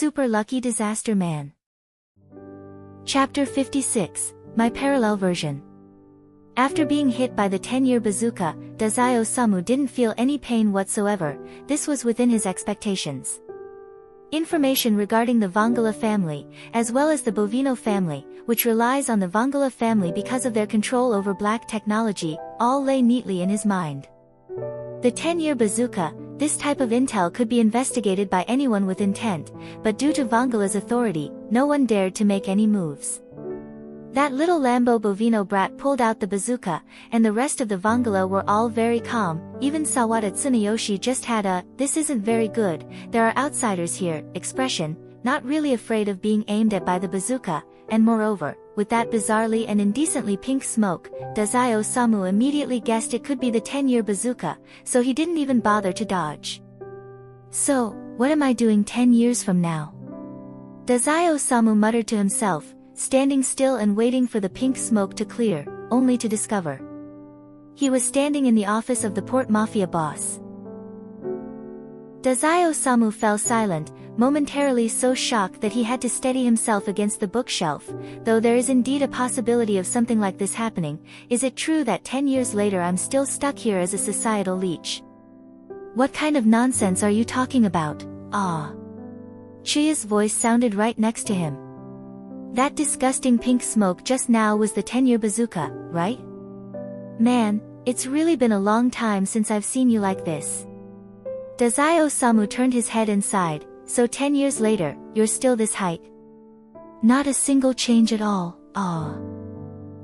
Super Lucky Disaster Man. Chapter 56, My Parallel Version. After being hit by the 10-year bazooka, Dazai Osamu didn't feel any pain whatsoever. This was within his expectations. Information regarding the Vongala family, as well as the Bovino family, which relies on the Vongala family because of their control over black technology, all lay neatly in his mind. The 10-year bazooka, this type of intel could be investigated by anyone with intent, but due to Vongala's authority, no one dared to make any moves. That little Lambo Bovino brat pulled out the bazooka, and the rest of the Vongala were all very calm. Even Sawada Tsunayoshi just had a, "this isn't very good, there are outsiders here," expression, not really afraid of being aimed at by the bazooka, and moreover, with that bizarrely and indecently pink smoke, Dazai Osamu immediately guessed it could be the 10-year bazooka, so he didn't even bother to dodge. So, what am I doing 10 years from now? Dazai Osamu muttered to himself, standing still and waiting for the pink smoke to clear, only to discover he was standing in the office of the Port Mafia boss. Dazai Osamu fell silent, momentarily so shocked that he had to steady himself against the bookshelf. Though there is indeed a possibility of something like this happening, is it true that 10 years later I'm still stuck here as a societal leech? What kind of nonsense are you talking about? Ah. Chiya's voice sounded right next to him. That disgusting pink smoke just now was the 10-year bazooka, right? Man, it's really been a long time since I've seen you like this. Dazai Osamu turned his head and sighed. So 10 years later, you're still this height? Not a single change at all, ah.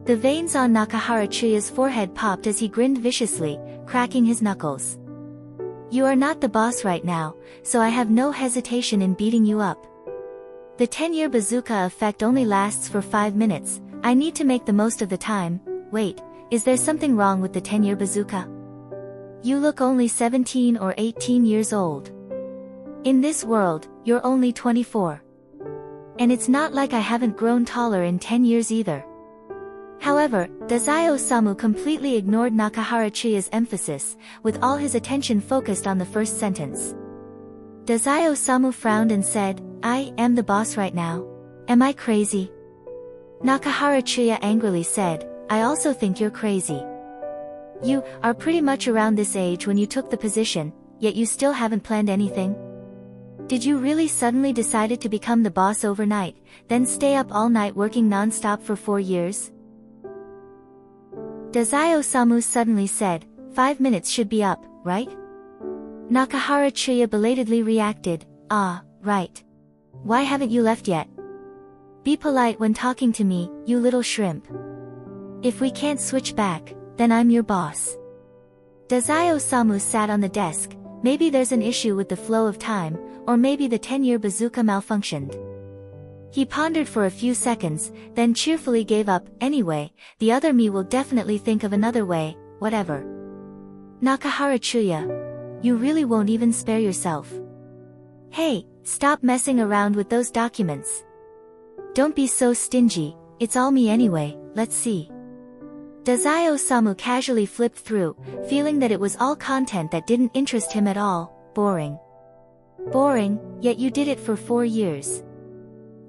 The veins on Nakahara Chiya's forehead popped as he grinned viciously, cracking his knuckles. You are not the boss right now, so I have no hesitation in beating you up. The 10-year bazooka effect only lasts for 5 minutes, I need to make the most of the time. Wait, is there something wrong with the 10-year bazooka? You look only 17 or 18 years old. In this world, you're only 24. And it's not like I haven't grown taller in 10 years either. However, Dazai Osamu completely ignored Nakahara Chiya's emphasis, with all his attention focused on the first sentence. Dazai Osamu frowned and said, I am the boss right now. Am I crazy? Nakahara Chiya angrily said, I also think you're crazy. You are pretty much around this age when you took the position, yet you still haven't planned anything? Did you really suddenly decided to become the boss overnight, then stay up all night working non-stop for 4 years? Dazai Osamu suddenly said, 5 minutes should be up, right? Nakahara Chiya belatedly reacted, ah, right. Why haven't you left yet? Be polite when talking to me, you little shrimp. If we can't switch back, then I'm your boss. Dazai Osamu sat on the desk. Maybe there's an issue with the flow of time, or maybe the 10-year bazooka malfunctioned. He pondered for a few seconds, then cheerfully gave up. Anyway, the other me will definitely think of another way, whatever. Nakahara Chiya. You really won't even spare yourself. Hey, stop messing around with those documents. Don't be so stingy, it's all me anyway, let's see. Dazai Osamu casually flipped through, feeling that it was all content that didn't interest him at all. Boring. Boring, yet you did it for 4 years.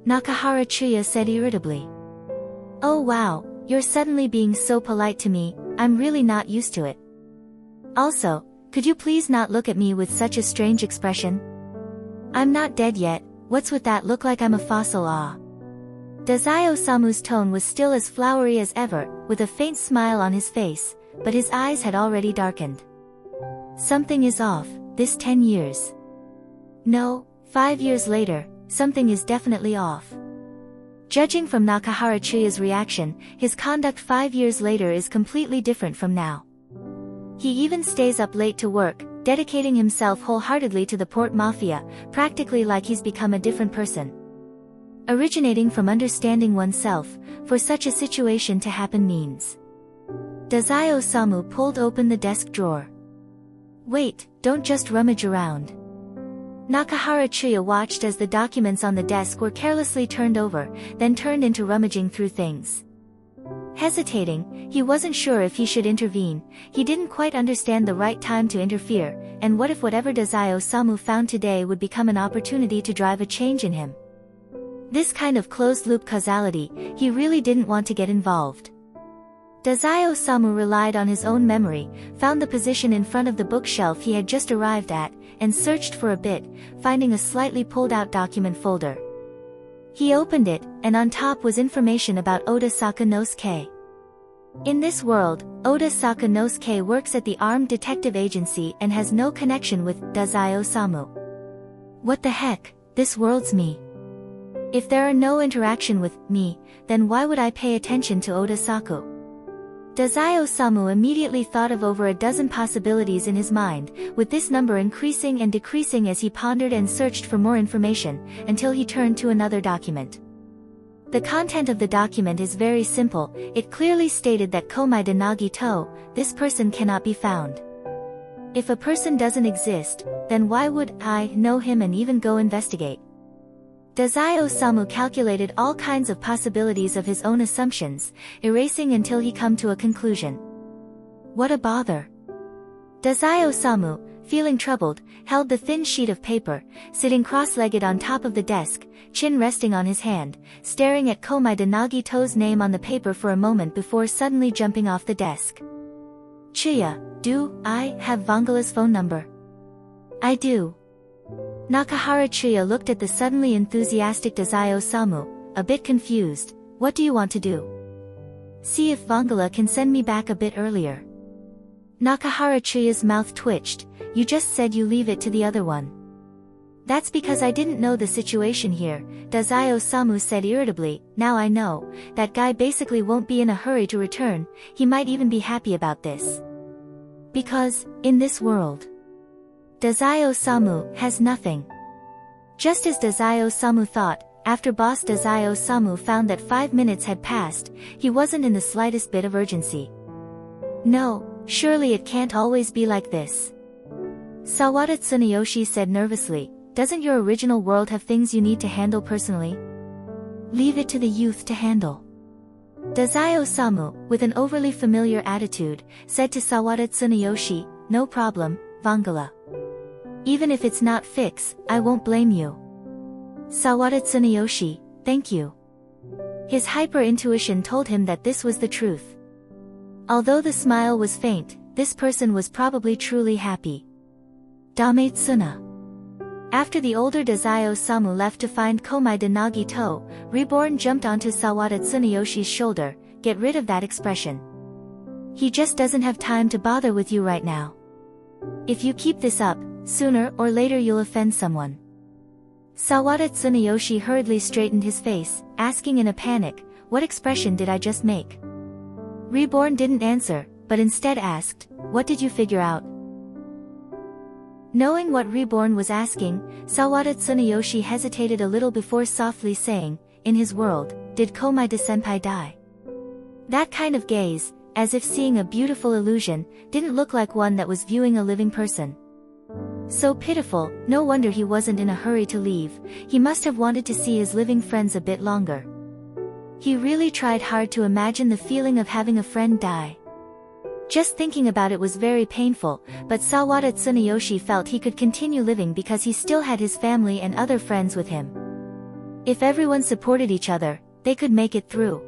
Nakahara Chiya said irritably. Oh wow, you're suddenly being so polite to me, I'm really not used to it. Also, could you please not look at me with such a strange expression? I'm not dead yet, what's with that look like I'm a fossil? Ah. Dazai Osamu's tone was still as flowery as ever, with a faint smile on his face, but his eyes had already darkened. Something is off, this 10 years. No, 5 years later, something is definitely off. Judging from Nakahara Chiya's reaction, his conduct 5 years later is completely different from now. He even stays up late to work, dedicating himself wholeheartedly to the Port Mafia, practically like he's become a different person. Originating from understanding oneself, for such a situation to happen means. Dazai Osamu pulled open the desk drawer. Wait, don't just rummage around. Nakahara Chiya watched as the documents on the desk were carelessly turned over, then turned into rummaging through things. Hesitating, he wasn't sure if he should intervene. He didn't quite understand the right time to interfere, and what if whatever Dazai-Osamu found today would become an opportunity to drive a change in him? This kind of closed-loop causality, he really didn't want to get involved. Dazai-Osamu relied on his own memory, found the position in front of the bookshelf he had just arrived at, and searched for a bit, finding a slightly pulled-out document folder. He opened it, and on top was information about Oda Sakanosuke. In this world, Oda Sakanosuke works at the Armed Detective Agency and has no connection with Dazai-Osamu. What the heck, this world's me. If there are no interaction with me, then why would I pay attention to Oda Saku? Dazai-Osamu immediately thought of over a dozen possibilities in his mind, with this number increasing and decreasing as he pondered and searched for more information, until he turned to another document. The content of the document is very simple. It clearly stated that Komai de Nagi-to, this person cannot be found. If a person doesn't exist, then why would I know him and even go investigate? Dazai-Osamu calculated all kinds of possibilities of his own assumptions, erasing until he come to a conclusion. What a bother. Dazai-Osamu, feeling troubled, held the thin sheet of paper, sitting cross-legged on top of the desk, chin resting on his hand, staring at Komai de Nagi-to's name on the paper for a moment before suddenly jumping off the desk. Chiya, do I have Vangala's phone number? I do. Nakahara Chiya looked at the suddenly enthusiastic Dazai-Osamu, a bit confused. What do you want to do? See if Vangala can send me back a bit earlier. Nakahara Chiya's mouth twitched. You just said you leave it to the other one. That's because I didn't know the situation here, Dazai-Osamu said irritably. Now I know, that guy basically won't be in a hurry to return, he might even be happy about this. Because, in this world, Dazai-Osamu has nothing. Just as Dazai-Osamu thought, after boss Dazai-Osamu found that 5 minutes had passed, he wasn't in the slightest bit of urgency. No, surely it can't always be like this. Sawada Tsuneyoshi said nervously, doesn't your original world have things you need to handle personally? Leave it to the youth to handle. Dazai-Osamu, with an overly familiar attitude, said to Sawada Tsuneyoshi, no problem, Vangala. Even if it's not fix, I won't blame you. Sawada Tsuneyoshi, thank you. His hyper-intuition told him that this was the truth. Although the smile was faint, this person was probably truly happy. Dame Tsuna. After the older Dazai-Osamu left to find Komai de Nagi-to, Reborn jumped onto Sawada Tsuneyoshi's shoulder. Get rid of that expression. He just doesn't have time to bother with you right now. If you keep this up, sooner or later you'll offend someone. Sawada Tsuneyoshi hurriedly straightened his face, asking in a panic, what expression did I just make? Reborn didn't answer, but instead asked, what did you figure out? Knowing what Reborn was asking, Sawada Tsuneyoshi hesitated a little before softly saying, in his world, did Komai de Senpai die? That kind of gaze, as if seeing a beautiful illusion, didn't look like one that was viewing a living person. So pitiful, no wonder he wasn't in a hurry to leave. He must have wanted to see his living friends a bit longer. He really tried hard to imagine the feeling of having a friend die. Just thinking about it was very painful, but Sawada Tsuneyoshi felt he could continue living because he still had his family and other friends with him. If everyone supported each other, they could make it through.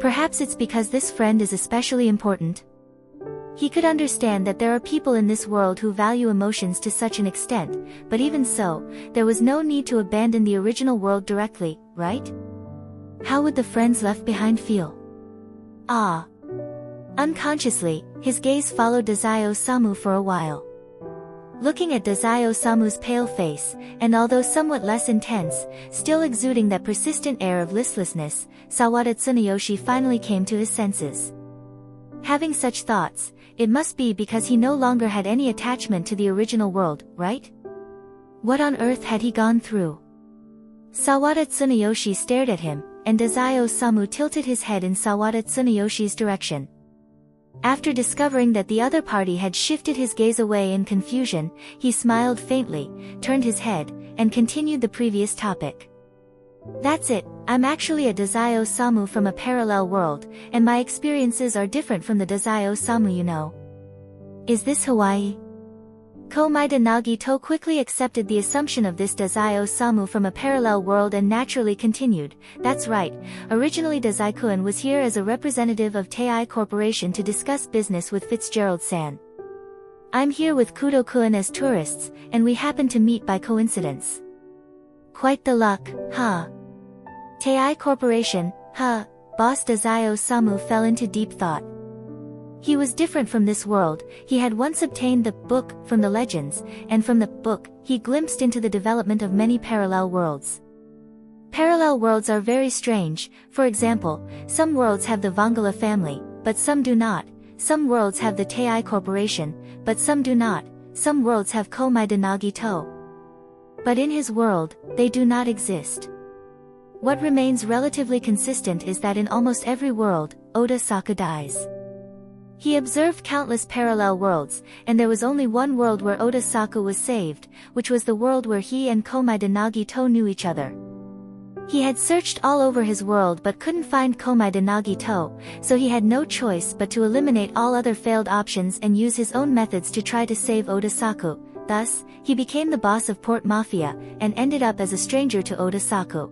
Perhaps it's because this friend is especially important. He could understand that there are people in this world who value emotions to such an extent, but even so, there was no need to abandon the original world directly, right? How would the friends left behind feel? Ah. Unconsciously, his gaze followed Dazai-Osamu for a while. Looking at Dazai-Osamu's pale face, and although somewhat less intense, still exuding that persistent air of listlessness, Sawada Tsuneyoshi finally came to his senses. Having such thoughts, it must be because he no longer had any attachment to the original world, right? What on earth had he gone through? Sawada Tsuneyoshi stared at him, and Dazai-Osamu tilted his head in Sawada Tsuneyoshi's direction. After discovering that the other party had shifted his gaze away in confusion, he smiled faintly, turned his head, and continued the previous topic. That's it, I'm actually a Dazai Osamu from a parallel world, and my experiences are different from the Dazai Osamu you know. Is this Hawaii? Komaeda Nagito quickly accepted the assumption of this Dazai Osamu from a parallel world and naturally continued, that's right, originally Dazai-kun was here as a representative of Tei Corporation to discuss business with Fitzgerald-san. I'm here with Kudo-kun as tourists, and we happened to meet by coincidence. Quite the luck, huh? Tei Corporation, huh? Boss Dazai Osamu fell into deep thought. He was different from this world, he had once obtained the book from the legends, and from the book, he glimpsed into the development of many parallel worlds. Parallel worlds are very strange, for example, some worlds have the Vangala family, but some do not, some worlds have the Tei Corporation, but some do not, some worlds have Komaeda Nagito. But in his world, they do not exist. What remains relatively consistent is that in almost every world, Oda Saka dies. He observed countless parallel worlds, and there was only one world where Oda Saka was saved, which was the world where he and Komaeda Nagito knew each other. He had searched all over his world but couldn't find Komaeda Nagito, so he had no choice but to eliminate all other failed options and use his own methods to try to save Oda Saka. Thus, he became the boss of Port Mafia, and ended up as a stranger to Oda Saka.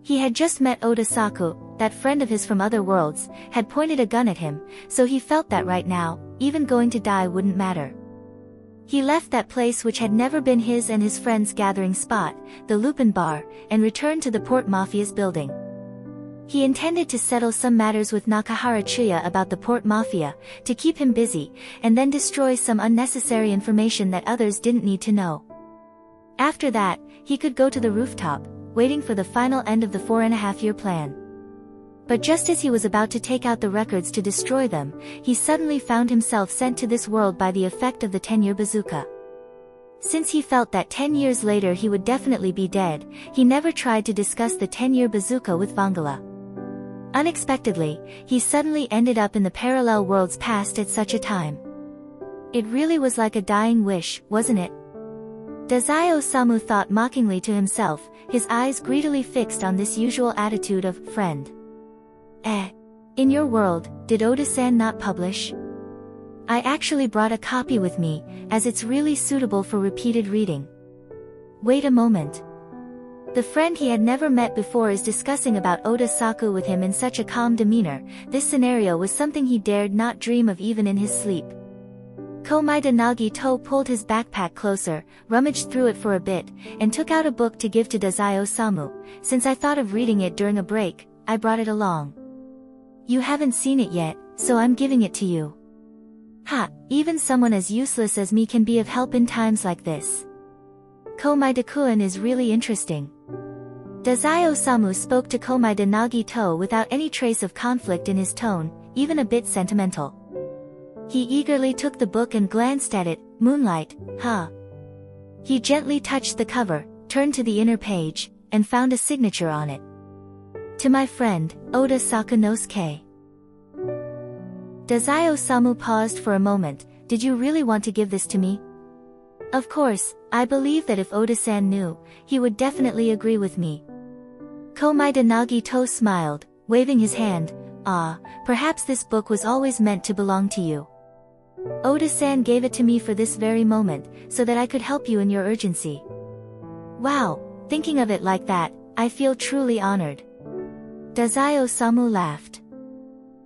He had just met Oda Saka, that friend of his from other worlds, had pointed a gun at him, so he felt that right now, even going to die wouldn't matter. He left that place which had never been his and his friends' gathering spot, the Lupin Bar, and returned to the Port Mafia's building. He intended to settle some matters with Nakahara Chiya about the Port Mafia, to keep him busy, and then destroy some unnecessary information that others didn't need to know. After that, he could go to the rooftop, waiting for the final end of the 4.5-year plan. But just as he was about to take out the records to destroy them, he suddenly found himself sent to this world by the effect of the 10-year bazooka. Since he felt that 10 years later he would definitely be dead, he never tried to discuss the 10-year bazooka with Vangala. Unexpectedly, he suddenly ended up in the parallel world's past at such a time. It really was like a dying wish, wasn't it? Dazai Osamu thought mockingly to himself, his eyes greedily fixed on this usual attitude of friend. In your world, did Oda-san not publish? I actually brought a copy with me, as it's really suitable for repeated reading. Wait a moment. The friend he had never met before is discussing about Oda Saka with him in such a calm demeanor. This scenario was something he dared not dream of even in his sleep. Komaeda Nagito pulled his backpack closer, rummaged through it for a bit, and took out a book to give to Dazai Osamu. Since I thought of reading it during a break, I brought it along. You haven't seen it yet, so I'm giving it to you. Ha, even someone as useless as me can be of help in times like this. Komaeda-kun is really interesting. Dazai Osamu spoke to Komaeda Nagito without any trace of conflict in his tone, even a bit sentimental. He eagerly took the book and glanced at it. Moonlight, huh? He gently touched the cover, turned to the inner page, and found a signature on it. To my friend, Oda Sakanosuke. Dazai Osamu paused for a moment. Did you really want to give this to me? Of course, I believe that if Oda-san knew, he would definitely agree with me. Komaeda Nagito smiled, waving his hand. Perhaps this book was always meant to belong to you. Oda-san gave it to me for this very moment, so that I could help you in your urgency. Wow, thinking of it like that, I feel truly honored. Dazai Osamu laughed.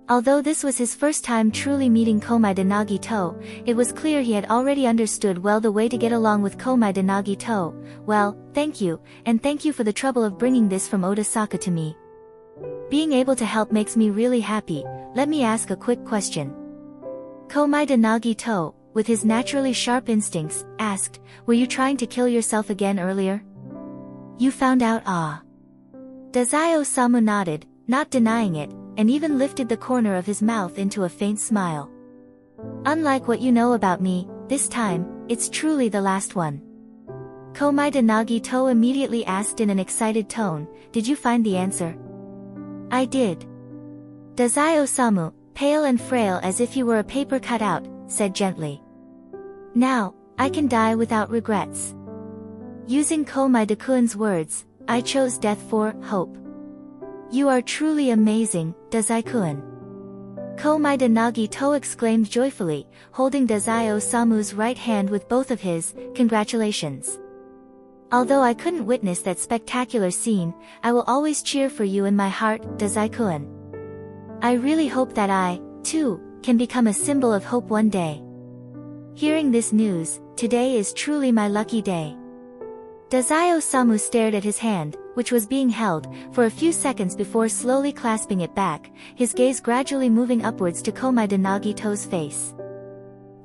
Although this was his first time truly meeting Komaeda Nagito, it was clear he had already understood well the way to get along with Komaeda Nagito. Well, thank you, and thank you for the trouble of bringing this from Oda Saka to me. Being able to help makes me really happy. Let me ask a quick question. Komaeda Nagito, with his naturally sharp instincts, asked, were you trying to kill yourself again earlier? You found out? Dazai Osamu nodded, not denying it, and even lifted the corner of his mouth into a faint smile. Unlike what you know about me, this time, it's truly the last one. Komaeda Nagito immediately asked in an excited tone, did you find the answer? I did. Dazai Osamu, pale and frail as if he were a paper cutout, said gently. Now, I can die without regrets. Using Komaeda-kun's words, I chose death for hope. You are truly amazing, Dazai-kun. Komaeda Nagito exclaimed joyfully, holding Dazai-Osamu's right hand with both of his. Congratulations. Although I couldn't witness that spectacular scene, I will always cheer for you in my heart, Dazai-kun. I really hope that I, too, can become a symbol of hope one day. Hearing this news, today is truly my lucky day. Dazai-Osamu stared at his hand, which was being held, for a few seconds before slowly clasping it back, his gaze gradually moving upwards to Komaeda Nagito's face.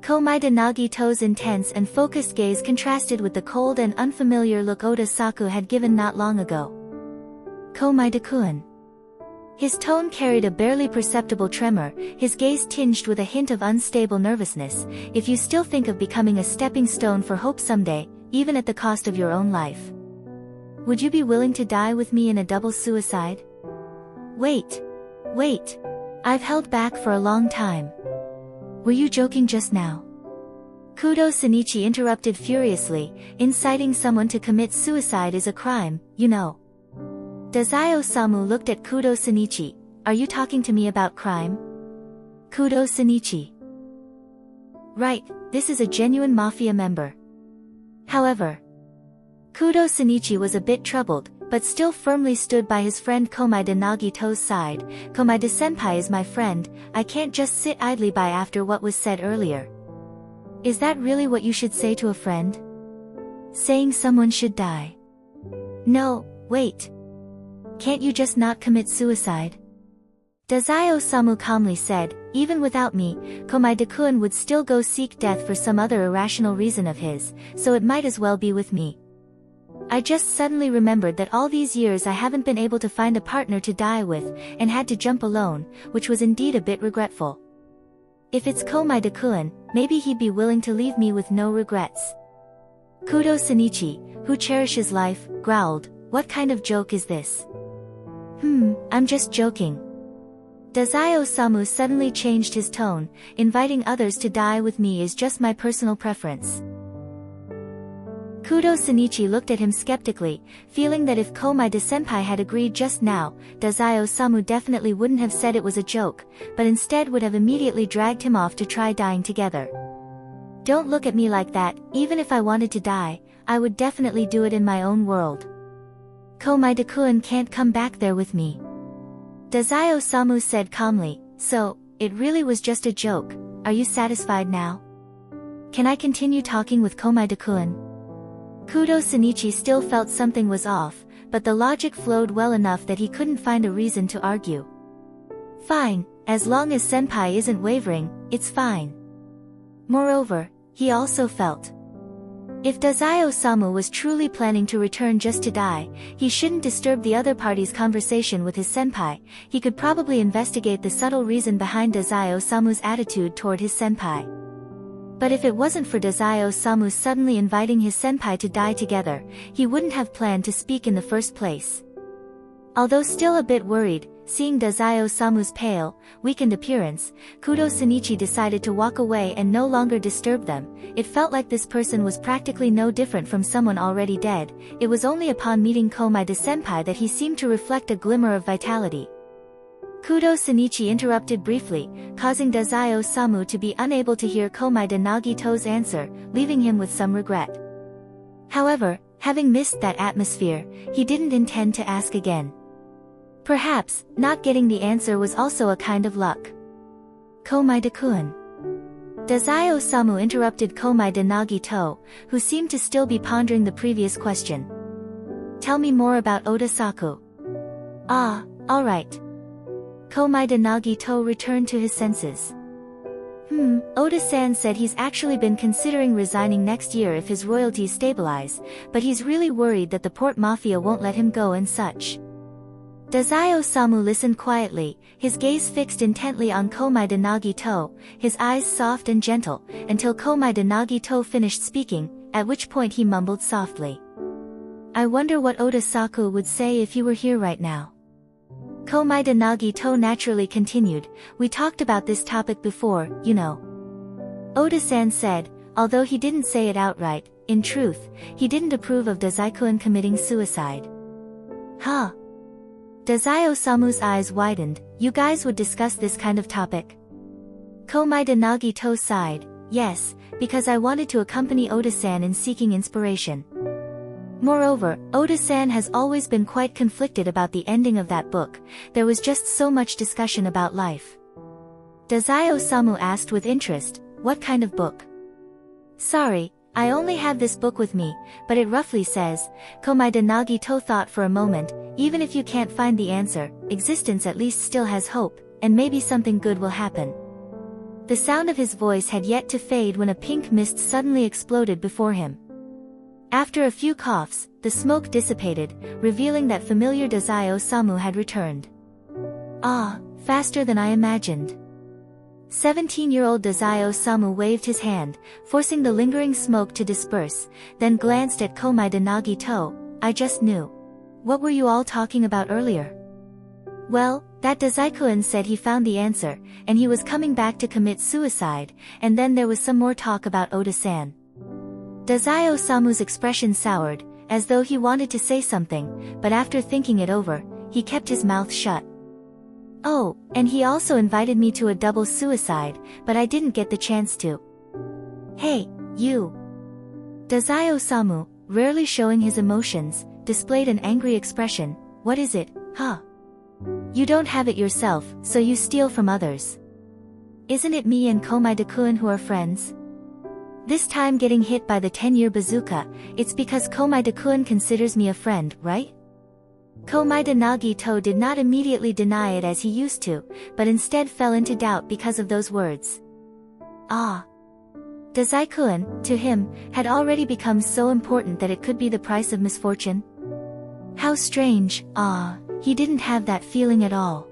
Komaeda Nagito's intense and focused gaze contrasted with the cold and unfamiliar look Oda Saku had given not long ago. Komaeda-kun. His tone carried a barely perceptible tremor, his gaze tinged with a hint of unstable nervousness. If you still think of becoming a stepping stone for hope someday, even at the cost of your own life, would you be willing to die with me in a double suicide? Wait. I've held back for a long time. Were you joking just now? Kudo Shinichi interrupted furiously, inciting someone to commit suicide is a crime, you know. Dazai-Osamu looked at Kudo Shinichi. Are you talking to me about crime? Kudo Shinichi. Right, this is a genuine mafia member. However, Kudo Shinichi was a bit troubled, but still firmly stood by his friend Komaeda Nagito's side. Komaeda-senpai is my friend, I can't just sit idly by after what was said earlier. Is that really what you should say to a friend? Saying someone should die? No, wait. Can't you just not commit suicide? Dazai-Osamu calmly said, even without me, Komaeda-kun would still go seek death for some other irrational reason of his, so it might as well be with me. I just suddenly remembered that all these years I haven't been able to find a partner to die with, and had to jump alone, which was indeed a bit regretful. If it's Komaeda-kun, maybe he'd be willing to leave me with no regrets. Kudo Shinichi, who cherishes life, growled, what kind of joke is this? I'm just joking. Dazai-Osamu suddenly changed his tone, inviting others to die with me is just my personal preference. Kudo Shinichi looked at him skeptically, feeling that if Komaeda-senpai had agreed just now, Dazai-Osamu definitely wouldn't have said it was a joke, but instead would have immediately dragged him off to try dying together. Don't look at me like that, even if I wanted to die, I would definitely do it in my own world. Komaeda-kun can't come back there with me. Dazai-Osamu said calmly, so, it really was just a joke, are you satisfied now? Can I continue talking with Komaeda-kun? Kudo Shinichi still felt something was off, but the logic flowed well enough that he couldn't find a reason to argue. Fine, as long as senpai isn't wavering, it's fine. Moreover, he also felt. If Dazai-Osamu was truly planning to return just to die, he shouldn't disturb the other party's conversation with his senpai. He could probably investigate the subtle reason behind Dazai-Osamu's attitude toward his senpai. But if it wasn't for Dazai-Osamu suddenly inviting his senpai to die together, he wouldn't have planned to speak in the first place. Although still a bit worried, seeing Dazai-Osamu's pale, weakened appearance, Kudo Shinichi decided to walk away and no longer disturb them. It felt like this person was practically no different from someone already dead. It was only upon meeting Komaeda-senpai that he seemed to reflect a glimmer of vitality. Kudo Shinichi interrupted briefly, causing Dazai-Osamu to be unable to hear Komaeda Nagito's answer, leaving him with some regret. However, having missed that atmosphere, he didn't intend to ask again. Perhaps, not getting the answer was also a kind of luck. Komaeda-kun. Dazai-Osamu interrupted Komaeda Nagito, who seemed to still be pondering the previous question. Tell me more about Oda Saku. Ah, alright. Komaeda Nagito returned to his senses. Oda-san said he's actually been considering resigning next year if his royalties stabilize, but he's really worried that the port mafia won't let him go and such. Dazai-Osamu listened quietly, his gaze fixed intently on Komaeda Nagito, his eyes soft and gentle, until Komaeda Nagito finished speaking, at which point he mumbled softly. I wonder what Oda Saku would say if he were here right now. Komaeda Nagito naturally continued, we talked about this topic before, you know. Oda-san said, although he didn't say it outright, in truth, he didn't approve of Dazai-kun committing suicide. Huh? Dazai-osamu's eyes widened. You guys would discuss this kind of topic? Komaeda Nagito sighed. Yes, because I wanted to accompany Oda-san in seeking inspiration. Moreover, Oda-san has always been quite conflicted about the ending of that book. There was just so much discussion about life. Dazai-osamu asked with interest, what kind of book? Sorry, I only have this book with me, but it roughly says, Komaeda Nagito thought for a moment, even if you can't find the answer, existence at least still has hope, and maybe something good will happen. The sound of his voice had yet to fade when a pink mist suddenly exploded before him. After a few coughs, the smoke dissipated, revealing that familiar Dazai-osamu had returned. Ah, faster than I imagined. 17-year-old Dazai-osamu waved his hand, forcing the lingering smoke to disperse, then glanced at Komaeda Nagito. I just knew. What were you all talking about earlier? Well, that Dazai-kun said he found the answer, and he was coming back to commit suicide, and then there was some more talk about Oda-san. Dazai-osamu's expression soured, as though he wanted to say something, but after thinking it over, he kept his mouth shut. Oh, and he also invited me to a double suicide, but I didn't get the chance to. Hey, you! Dazai-osamu, rarely showing his emotions, displayed an angry expression. What is it, huh? You don't have it yourself, so you steal from others. Isn't it me and Komaeda-kun who are friends? This time getting hit by the 10-year bazooka, it's because Komaeda-kun considers me a friend, right? Komaeda Nagito did not immediately deny it as he used to, but instead fell into doubt because of those words. Ah. Dazai-kun, to him, had already become so important that it could be the price of misfortune? How strange. He didn't have that feeling at all.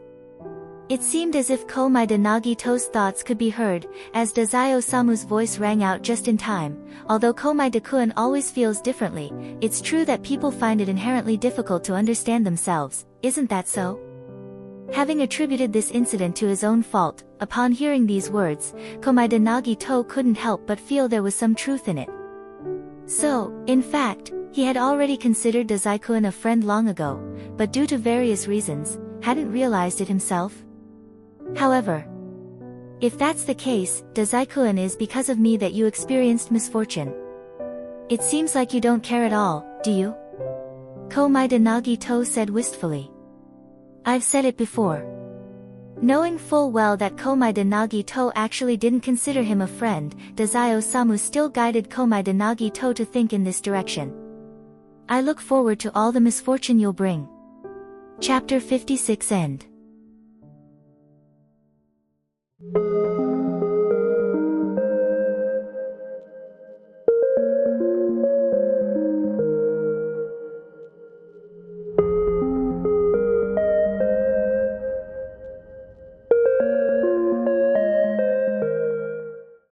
It seemed as if Komaeda Nagito's thoughts could be heard, as Dazai-osamu's voice rang out just in time. Although Komaeda-kun always feels differently, it's true that people find it inherently difficult to understand themselves, isn't that so? Having attributed this incident to his own fault, upon hearing these words, Komaeda Nagito couldn't help but feel there was some truth in it. So, in fact, he had already considered Dazai-kun a friend long ago, but due to various reasons, hadn't realized it himself. However, if that's the case, Dazai-kun, is because of me that you experienced misfortune. It seems like you don't care at all, do you? Komaeda Nagito said wistfully. I've said it before. Knowing full well that Komaeda Nagito actually didn't consider him a friend, Dazai-osamu still guided Komaeda Nagito to think in this direction. I look forward to all the misfortune you'll bring. Chapter 56 End.